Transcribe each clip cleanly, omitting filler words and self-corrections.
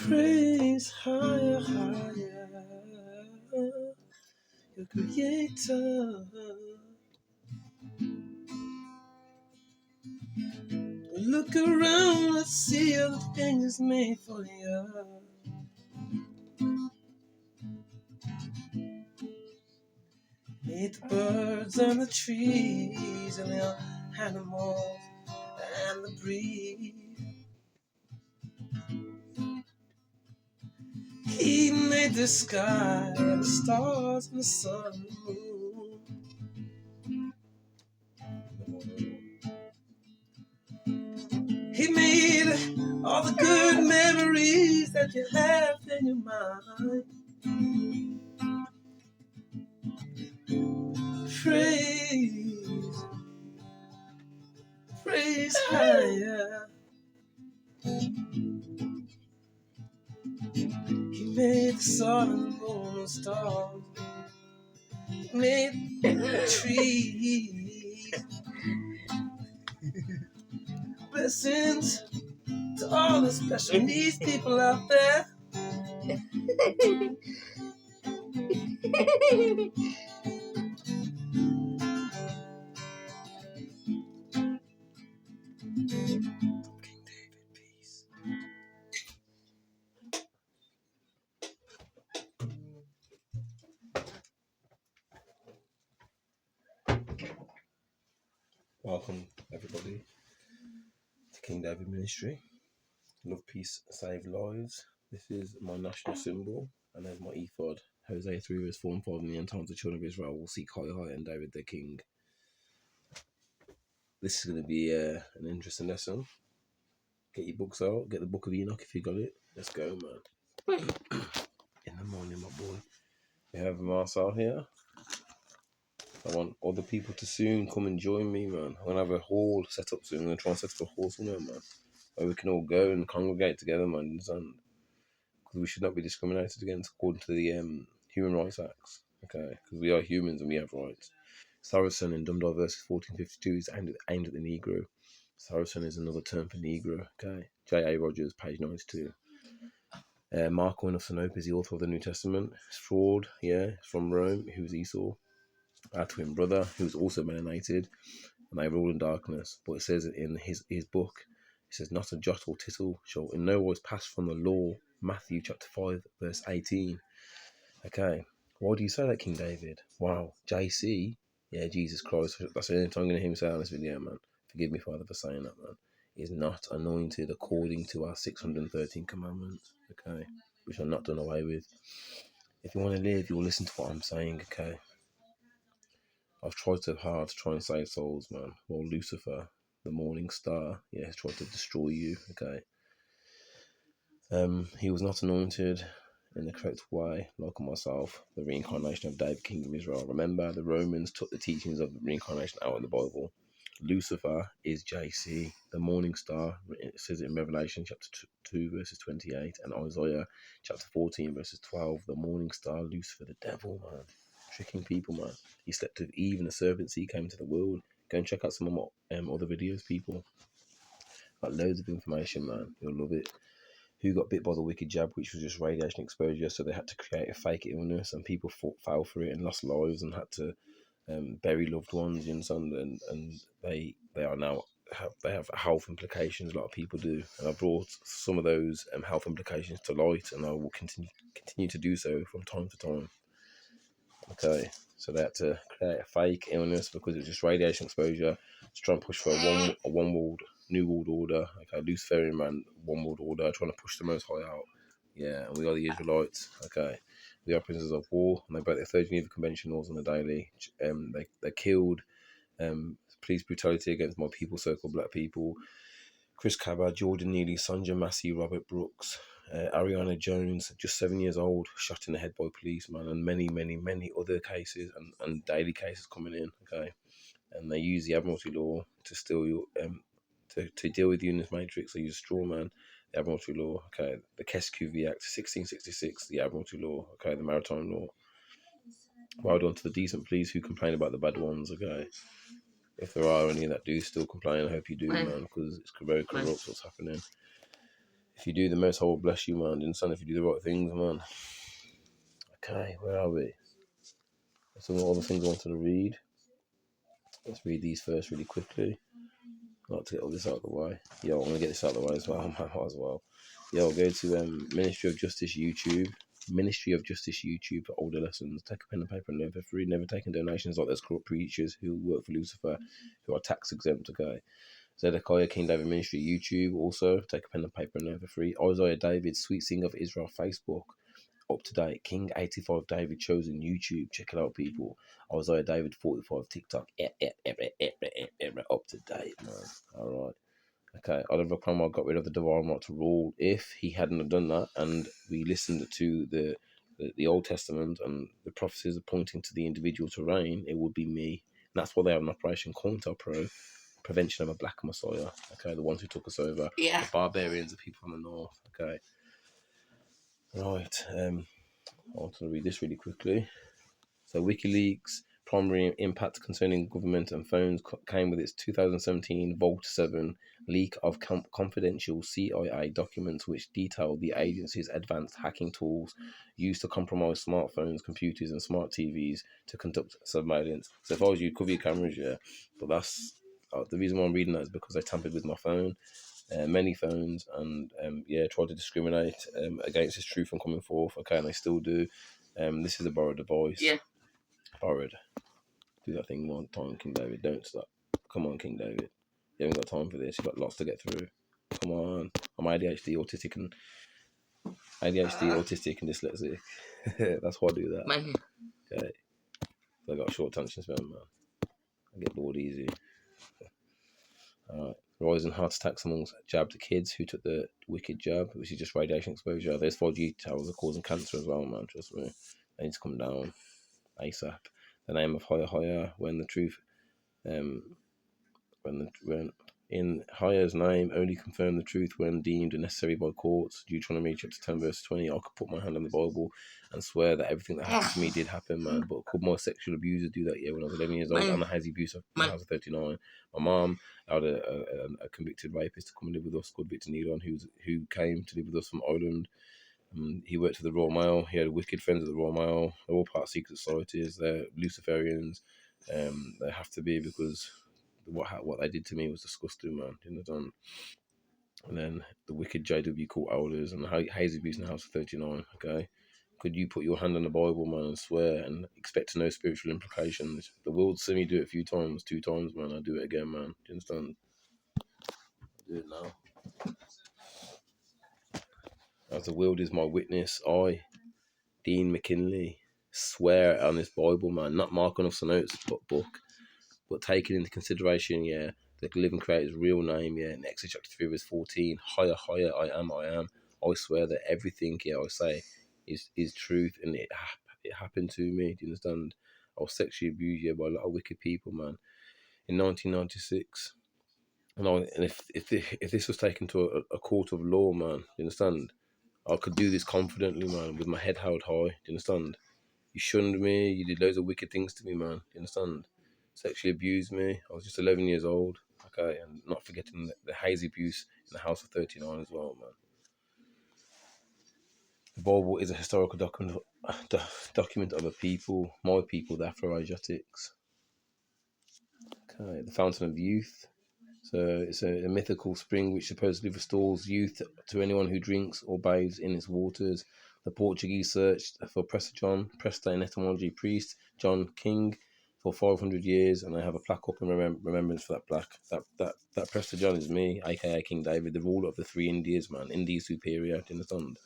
Praise higher, higher, your creator. Look around and see all the things made for you. Made the birds and the trees and the animals and the breeze. He made the sky and the stars and the sun and the moon. He made all the good memories that you have in your mind. Praise higher. He made the sun and the moon and stars. He made the trees. Blessings to all the special needs people out there. King David, peace. Welcome, everybody, to King David Ministry. Love, peace, save lives. This is my national symbol, and there's my ephod. Hosea 3 verse 4 and 5. In the end times, the children of Israel will seek high and David their king. This is going to be an interesting lesson. Get your books out. Get the Book of Enoch if you got it. Let's go, man. In the morning, my boy. We have Marcel here. I want other people to soon come and join me, man. I'm going to have a hall set up soon. I'm going to try and set up a hall somewhere, man, where we can all go and congregate together, man. Because we should not be discriminated against according to the Human Rights Acts. Okay, because we are humans and we have rights. Saracen in Dumdar verses 1452 is aimed at the Negro. Saracen is another term for Negro. Okay, J.A. Rogers, page 92. Mark of Sinope is the author of the New Testament. It's fraud, yeah, from Rome, who's Esau, our twin brother, who's also melanated, and they rule in darkness. But it says in his book, it says, not a jot or tittle shall in no wise pass from the law. Matthew chapter 5, verse 18. Okay, why do you say that, King David? Wow, JC, yeah, Jesus Christ, that's the only time I'm going to hear him say on this video, man. Forgive me, Father, for saying that, man. Is not anointed according to our 613 commandments, okay, which are not done away with. If you want to live, you'll listen to what I'm saying, okay. I've tried so hard to try and save souls, man, while Lucifer, the morning star, yeah, has tried to destroy you, okay. He was not anointed in the correct way, like myself, the reincarnation of David, King of Israel. Remember, the Romans took the teachings of the reincarnation out of the Bible. Lucifer is JC, the morning star. It says it in Revelation chapter 2 verses 28 and Isaiah chapter 14 verses 12. The morning star, Lucifer, the devil, man, tricking people, man. He slept with Eve and the serpent seed came into the world. Go and check out some of my other videos, people. Got loads of information, man. You'll love it. Who got bit by the wicked jab, which was just radiation exposure, so they had to create a fake illness, and people fell for it and lost lives and had to bury loved ones, you know, and they are now they have health implications. A lot of people do, and I brought some of those health implications to light, and I will continue to do so from time to time. Okay, so they had to create a fake illness because it was just radiation exposure to try and push for a one world new world order. Okay, Luciferian man, one world order, trying to push the Most High out. Yeah, and we are the Israelites. Okay, we are prisoners of war, and they broke the Third Geneva Convention laws on the daily. They killed police brutality against my people, so-called black people. Chris Cabba, Jordan Neely, Sanja Massey, Robert Brooks, Ariana Jones, just 7 years old, shot in the head by police, man, and many other cases and daily cases coming in. Okay, and they use the Admiralty law to steal your to deal with the Union's matrix. They use straw man, the Admiralty law. Okay, the KESQV Act 1666, the Admiralty law. Okay, the Maritime law. Well done to the decent police who complain about the bad ones. Okay, if there are any that do still complain, I hope you do, man, because it's very corrupt what's happening. If you do, the Most High will bless you, man. And son, if you do the right things, man. Okay, where are we? Some other things I wanted to read. Let's read these first really quickly. I'd like to get all this out of the way. Yo, I'm gonna get this out of the way as well. I might as well. Yo, go to Ministry of Justice YouTube. Ministry of Justice YouTube for older lessons. Take a pen and paper and learn for free. Never taking donations like those corrupt preachers who work for Lucifer, who are tax exempt. Okay. Zedekiah King David Ministry YouTube. Also, take a pen and paper and learn for free. Isaiah David Sweet Singer of Israel Facebook. Up to date. King 85 David Chosen YouTube. Check it out, people. Isaiah David 45 TikTok. Up to date, man. All right. Okay, Oliver Cromwell got rid of the divine right to rule. If he hadn't have done that, and we listened to the Old Testament and the prophecies pointing to the individual to reign, it would be me. And that's why they have an Operation COINTELPRO, prevention of a black Messiah. Okay, the ones who took us over. Yeah. The barbarians, the people from the north. Okay. Right. I want to read this really quickly. So WikiLeaks primary impact concerning government and phones came with its 2017 Vault 7 leak of confidential CIA documents which detailed the agency's advanced hacking tools used to compromise smartphones, computers and smart TVs to conduct surveillance. So if I was you, cover your cameras, yeah. But that's the reason why I'm reading that is because they tampered with my phone. Many phones and tried to discriminate against its truth and coming forth. Okay, and they still do. This is a borrowed device. Yeah. Borrowed. Do that thing one time, King David. Don't stop. Come on, King David. You haven't got time for this. You've got lots to get through. Come on. I'm autistic, and dyslexic. That's why I do that. Man. Okay. I got a short attention span, man. I get bored easy. Alright. Rising heart attacks amongst jabbed kids who took the wicked jab, which is just radiation exposure. Those 4G towers are causing cancer as well, man. Trust me. They need to come down ASAP. The name of higher when the truth when in higher's name only confirm the truth when deemed necessary by courts. Deuteronomy chapter 10 verse 20. I could put my hand on the Bible and swear that everything that happened to me did happen, man. But could my sexual abuser do that? Yeah, when I was 11 years old, and I had abuse when I was 39. My mom had a convicted rapist to come and live with us called Victor Nealon, who came to live with us from Ireland. He worked for the Royal Mail. He had wicked friends at the Royal Mail. They're all part of secret societies. They're Luciferians. They have to be, because what they did to me was disgusting, man. And then the wicked JW Court elders and hazy abuse in the House of 39. Okay, could you put your hand on the Bible, man, and swear and expect to know spiritual implications? The world see me do it a few times, 2 times, man. I do it again, man. Do you understand? I do it now. As the world is my witness, I, Dean McKinley, swear on this Bible, man, not marking off some notes, but book, but taking into consideration, yeah, the living Creator's real name, yeah, in Exodus chapter 3 verse 14, higher, I am. I swear that everything, yeah, I say is truth, and it happened to me. Do you understand? I was sexually abused, yeah, by a lot of wicked people, man, in 1996. And if this was taken to a court of law, man, do you understand? I could do this confidently, man, with my head held high. Do you understand? You shunned me. You did loads of wicked things to me, man. Do you understand? Sexually abused me. I was just 11 years old. Okay, and not forgetting the hazy abuse in the House of 39 as well, man. The Bible is a historical document of a people, my people, the Afro-Asiatics. Okay, the Fountain of Youth. So it's a mythical spring which supposedly restores youth to anyone who drinks or bathes in its waters. The Portuguese searched for Presta in etymology, priest John King, for 500 years, and I have a plaque up in remembrance for that plaque. That Presta John is me, aka King David, the ruler of the 3 Indias, man. India superior, do you understand?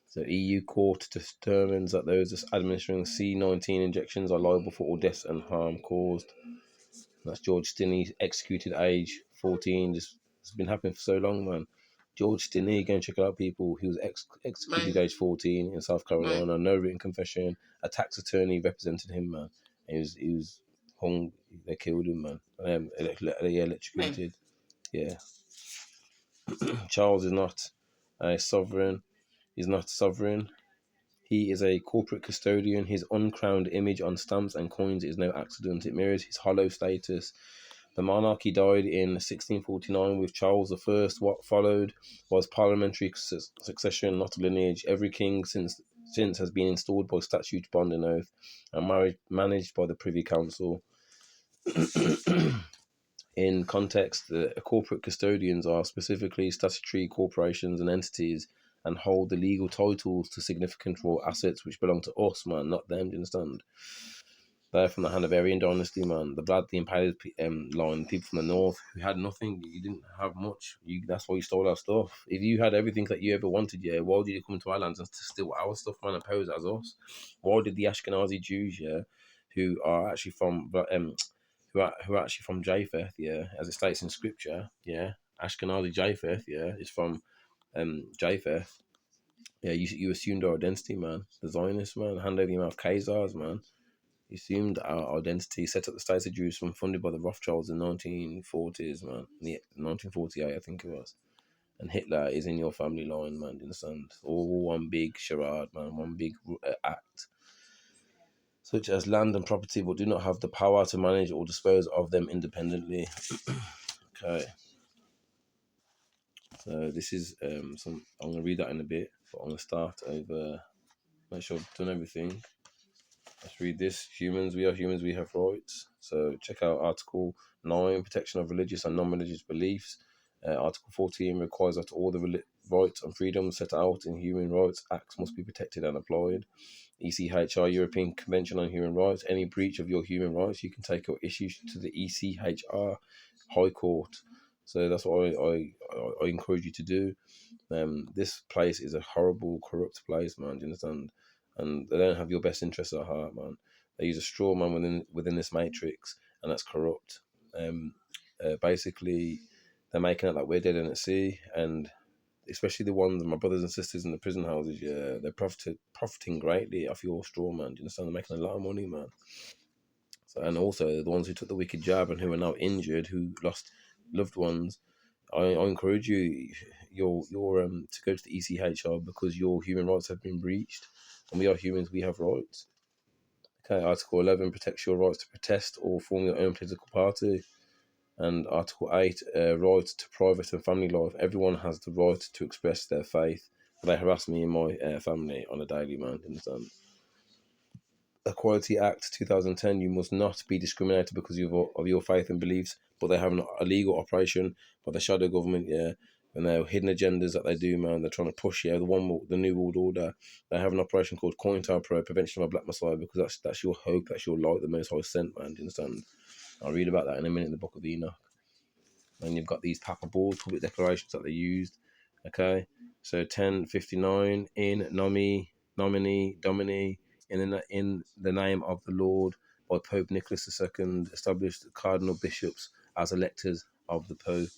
So EU court determines that those administering C-19 injections are liable for all deaths and harm caused. That's George Stinney, executed age 14. It's been happening for so long, man. George Stinney, go and check it out, people. He was executed age 14 in South Carolina. No written confession. A tax attorney represented him, man. And he was hung. They killed him, man. Electrocuted. Yeah. Charles is not a sovereign. He's not sovereign. He is a corporate custodian. His uncrowned image on stamps and coins is no accident. It mirrors his hollow status. The monarchy died in 1649 with Charles the First. What followed was parliamentary succession, not a lineage. Every king since has been installed by statute, bond, and oath, and managed by the Privy Council. In context, the corporate custodians are specifically statutory corporations and entities and hold the legal titles to significant raw assets which belong to us, man, not them. Do you understand? They're from the Hanoverian dynasty, man. The blood, the impaled line, people from the north who had nothing. You didn't have much. That's why you stole our stuff. If you had everything that you ever wanted, yeah, why did you come to our lands and to steal our stuff, man, and pose as us? Why did the Ashkenazi Jews, yeah, who are actually from who are actually from Japheth, yeah, as it states in scripture, yeah, Ashkenazi Japheth, yeah, is from Japheth. Yeah, you assumed our identity, man. The Zionists, man, hand over your mouth, Khazars, man. You assumed our identity, set up the States of Jerusalem, funded by the Rothschilds in the 1940s, man. 1948, I think it was. And Hitler is in your family line, man. Do you understand? All one big charade, man. One big act, such as land and property, but do not have the power to manage or dispose of them independently. Okay. So this is some. I'm gonna read that in a bit, but I'm gonna start over. Make sure I've done everything. Let's read this. Humans, we are humans, we have rights. So check out Article 9, Protection of Religious and Non-Religious Beliefs. Article 14 requires that all the rights and freedoms set out in Human Rights Acts must be protected and applied. ECHR, European Convention on Human Rights. Any breach of your human rights, you can take your issues to the ECHR High Court. So that's what I encourage you to do. This place is a horrible, corrupt place, man. Do you understand? And they don't have your best interests at heart, man. They use a straw man within this matrix, and that's corrupt. Basically, they're making it like we're dead in at sea, and especially the ones, my brothers and sisters in the prison houses, yeah, they're profiting greatly off your straw man. Do you understand? They're making a lot of money, man. So, and also the ones who took the wicked jab and who are now injured, who lost loved ones, I encourage you, your to go to the ECHR because your human rights have been breached, and we are humans, we have rights. Okay, Article 11 protects your rights to protest or form your own political party, and Article 8 rights to private and family life. Everyone has the right to express their faith. But they harass me and my family on a daily, man. Understand? Equality Act 2010, you must not be discriminated because of your faith and beliefs, but they have a legal operation by the shadow government, yeah, and their hidden agendas that they do, man. They're trying to push, yeah, the New World Order. They have an operation called COINTELPRO, Prevention of a Black Messiah, because that's your hope, that's your light, the Most High sent, man. Do you understand? I'll read about that in a minute in the Book of Enoch. And you've got these Papa Balls, public declarations that they used, okay? So 1059, in nomine domini, in the name of the Lord, by Pope Nicholas II, established cardinal bishops as electors of the Pope.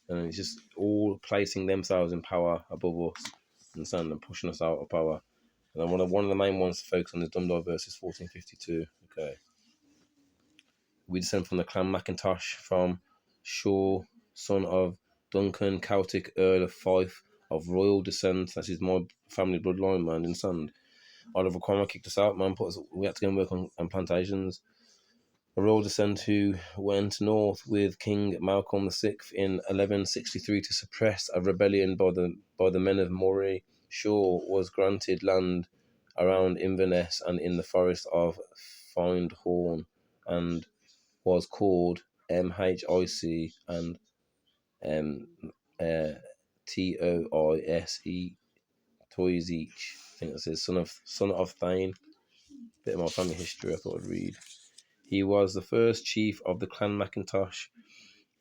And it's just all placing themselves in power above us, and pushing us out of power. And then one of the main ones to focus on is Dumdai verses 1452. Okay. We descend from the clan Macintosh from Shaw, son of Duncan, Celtic Earl of Fife, of royal descent. That is my family bloodline, man. Understand? Oliver Cromwell kicked us out, man. We had to go and work on plantations. A royal descent who went north with King Malcolm VI in 1163 to suppress a rebellion by the men of Moray. Shaw was granted land around Inverness and in the forest of Findhorn, and was called MHIC and TOISE, Toisich. I think that says son of Thane. Bit of my family history I thought I'd read. He was the first chief of the clan Macintosh.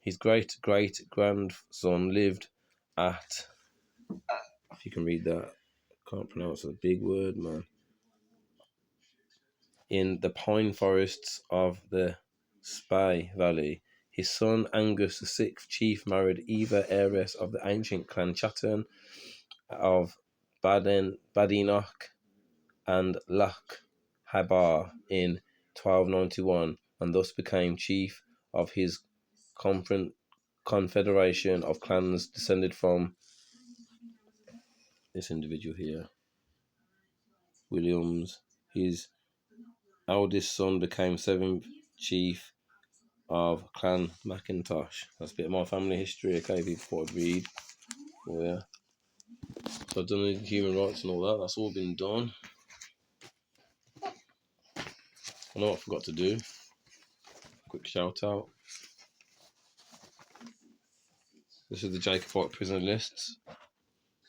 His great great grandson lived at, if you can read that, I can't pronounce a big word, man, in the pine forests of the Spey Valley. His son Angus the sixth chief married Eva, heiress of the ancient clan Chattan of Badenoch and Loch Habar in 1291, and thus became chief of his confederation of clans descended from this individual here, Williams. His eldest son became seventh chief of Clan Macintosh. That's a bit of my family history, okay, people thought I'd read. Oh yeah. So I've done the human rights and all that, that's all been done. I know what I forgot to do. Quick shout out. This is the Jacobite prisoner lists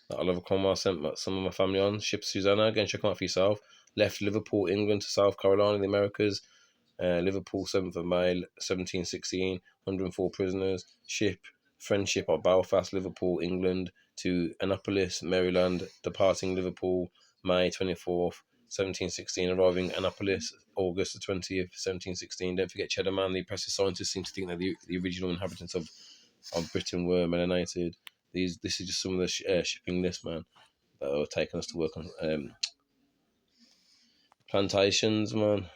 that Oliver Cromwell sent some of my family on. Ship Susanna, again, check them out for yourself. Left Liverpool, England to South Carolina in the Americas. Liverpool, 7th of May, 1716, 104 prisoners. Ship Friendship of Belfast, Liverpool, England to Annapolis, Maryland, departing Liverpool, May 24th, 1716, arriving Annapolis, August the 20th, 1716. Don't forget Cheddar Man, the oppressive scientists seem to think that the original inhabitants of Britain were melanated. This is just some of the shipping lists, man, that are taking us to work on plantations, man.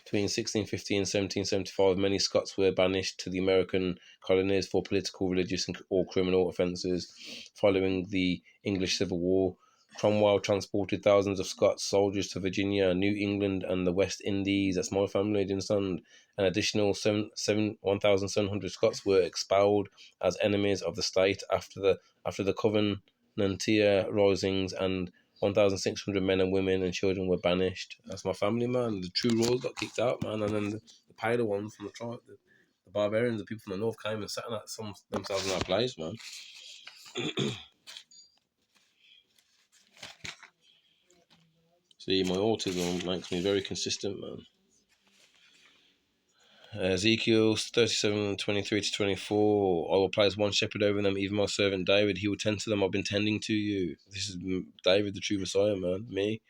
Between 1650 and 1775, many Scots were banished to the American colonies for political, religious, or criminal offences. Following the English Civil War, Cromwell transported thousands of Scots soldiers to Virginia, New England, and the West Indies. That's my family, do you understand? An additional 1,700 Scots were expelled as enemies of the state after the Covenanter risings, and 1,600 men and women and children were banished. That's my family, man. The true royals got kicked out, man, and then the Paler ones from the tribe, the barbarians, the people from the north came and sat themselves in that place, man. See, my autism makes me very consistent, man. Ezekiel 37:23-24. I will place one shepherd over them, even my servant David. He will tend to them. I've been tending to you. This is David, the true Messiah, man. Me.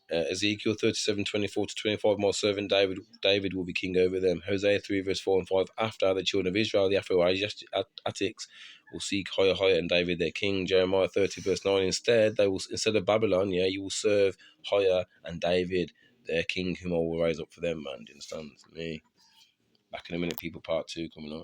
Ezekiel 37:24-25. My servant David will be king over them. Hosea 3:4-5. After the children of Israel, the Afro-Asiatics will seek higher and David their king. Jeremiah 30:9. Instead of Babylon, you will serve higher and David their king, whom I will raise up for them, man. Do you understand me? Back in a minute, people, part 2 coming up.